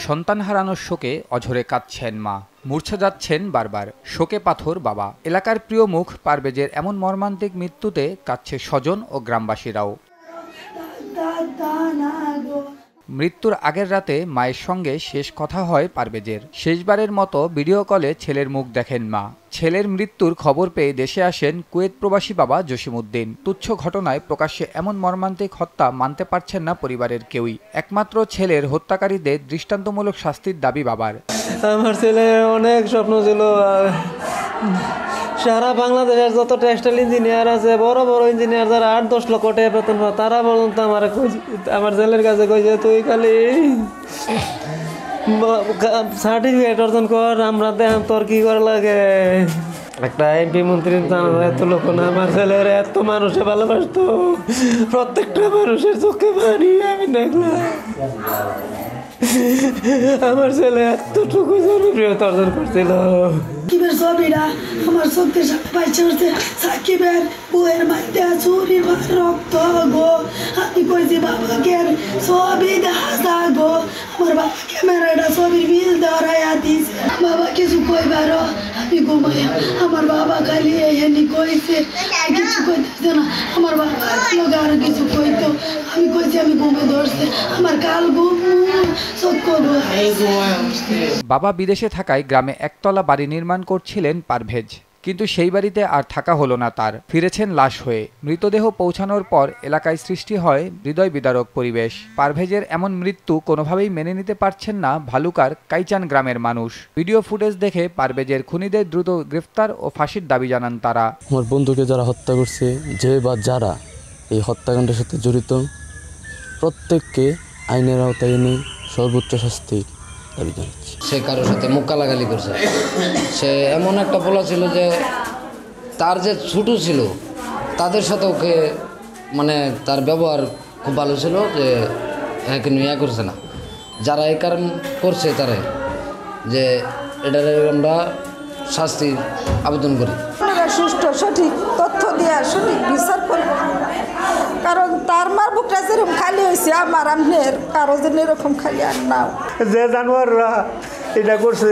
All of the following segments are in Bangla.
সন্তান হারানোর শোকে অঝরে কাঁদছেন মা, মূর্ছা যাচ্ছেন বারবার, শোকে পাথর বাবা। এলাকার প্রিয় মুখ পারভেজের এমন মর্মান্তিক মৃত্যুতে কাঁদছে স্বজন ও গ্রামবাসীরাও। মৃত্যুর আগের রাতে মায়ের সঙ্গে শেষ কথা হয় পারভেজের। শেষবারের মতো ভিডিও কলে ছেলের মুখ দেখেন মা। ছেলের মৃত্যুর খবর পেয়ে দেশে আসেন কুয়েত প্রবাসী বাবা জসিমউদ্দিন। তুচ্ছ ঘটনায় প্রকাশ্যে এমন মর্মান্তিক হত্যা মানতে পারছেন না পরিবারের কেউই। একমাত্র ছেলের হত্যাকারীদের দৃষ্টান্তমূলক শাস্তির দাবি বাবার। আমার ছেলে অনেক স্বপ্ন ছিল, সারা বাংলাদেশের যত টেক্সটাইল ইঞ্জিনিয়ার আছে, বড় বড় ইঞ্জিনিয়ার যারা 8-10 লক্ষ টাকা বেতন পায়, তারা পর্যন্ত আমার ছেলের কাছে কইছে তুই খালি সার্টিফিকেট অর্জন কর, আমরা দেখাম তোর কি করা লাগে। একটা এমপি মন্ত্রী এত লোক না, আমার ছেলের এত মানুষে ভালোবাসতো, প্রত্যেকটা মানুষের চোখে পানি আমি দেখলাম। আমার ছেলে এতটুকু জনপ্রিয়তা অর্জন করছিল। সাকিবের ছবিটা আমার চোখের সামনে পাইছে হচ্ছে সাকিবের বউয়ের মাঝে চুরির রক্ত গো। আমি কইছি বাবাকে ছবি দেখা গো, আমার বাবা ক্যামেরাটা ছবির বিল ধরাইয়া দিছে। বাবা কিছু কইবার আমি ঘুমাই, আমার বাবা খালি এখানে কইছে, কিছু কইতেছে না। আমার বাবা লোক আরো কিছু কইতো, আমি কইছি আমি ঘুমে ধরছে, আমার কাল ঘুম চোখ করবো। বাবা বিদেশে থাকায় গ্রামে একতলা বাড়ি নির্মাণ করছিলেন পারভেজ, কিন্তু সেই বাড়িতে আর থাকা হলো না তার। ফিরেছেন লাশ হয়ে। মৃতদেহ পৌঁছানোর পর এলাকায় সৃষ্টি হয় হৃদয় বিদারক পরিবেশ। পারভেজের এমন মৃত্যু কোনোভাবেই মেনে নিতে পারছেন না ভালুকার কাইচান গ্রামের মানুষ। ভিডিও ফুটেজ দেখে পারভেজের খুনিদের দ্রুত গ্রেফতার ও ফাঁসির দাবি জানান তারা। আমার বন্ধুকে যারা হত্যা করছে, যে বা যারা এই হত্যাকাণ্ডের সাথে জড়িত, প্রত্যেককে আইনের আওতায় এনে সর্বোচ্চ শাস্তির দাবি জানাচ্ছি। সে কারোর সাথে মোকালাগালি করছে। সে এমন একটা পোলা ছিল যে তার যে ছোটো ছিল তাদের সাথে ওকে মানে তার ব্যবহার খুব ভালো ছিল, যে একে ইয়া করছে না। যারা এই কারণ করছে তারা যে এটার আমরা শাস্তির আবেদন করি। সুষ্ঠু সঠিক তথ্য দিয়ে সঠিক বিচার করব, কারণ তার মার বুকটা যেরকম খালি হয়েছে আমার আমনের কারো যেন এরকম খালি আর নাও। যে জানোয়াররা এটা করছে,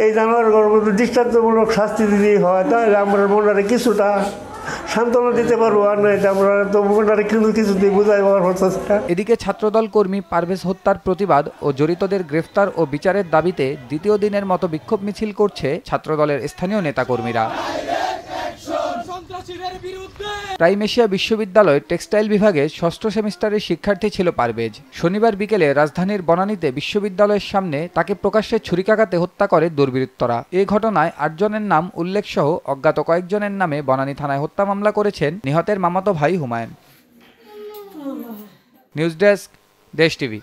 এই জানোয়ারগুলোর দৃষ্টান্তমূলক শাস্তি দিতেই হয়, তাহলে আমরা মনে কিছুটা সান্ত্বনা দিতে পারবো। আর নয় আমরা তো মনে কিন্তু কিছুতেই বুঝাই পারছি না। এদিকে ছাত্রদল কর্মী পারভেজ হত্যার প্রতিবাদ ও জড়িতদের গ্রেফতার ও বিচারের দাবিতে দ্বিতীয় দিনের মতো বিক্ষোভ মিছিল করছে ছাত্রদলের স্থানীয় নেতাকর্মীরা। প্রাইম এশিয়া বিশ্ববিদ্যালয়ের টেক্সটাইল বিভাগে ষষ্ঠ সেমিস্টারের শিক্ষার্থী ছিল পারভেজ। শনিবার বিকেলে রাজধানীর বনানীতে বিশ্ববিদ্যালয়ের সামনে তাকে প্রকাশ্যে ছুরিকাঘাতে হত্যা করে দুর্বৃত্তরা। এ ঘটনায় 8 জনের নাম উল্লেখ সহ অজ্ঞাত কয়েকজনের নামে বনানী থানায় হত্যা মামলা করেছেন নিহতের মামাতো ভাই হুমায়ুন। নিউজ ডেস্ক, দেশ টিভি।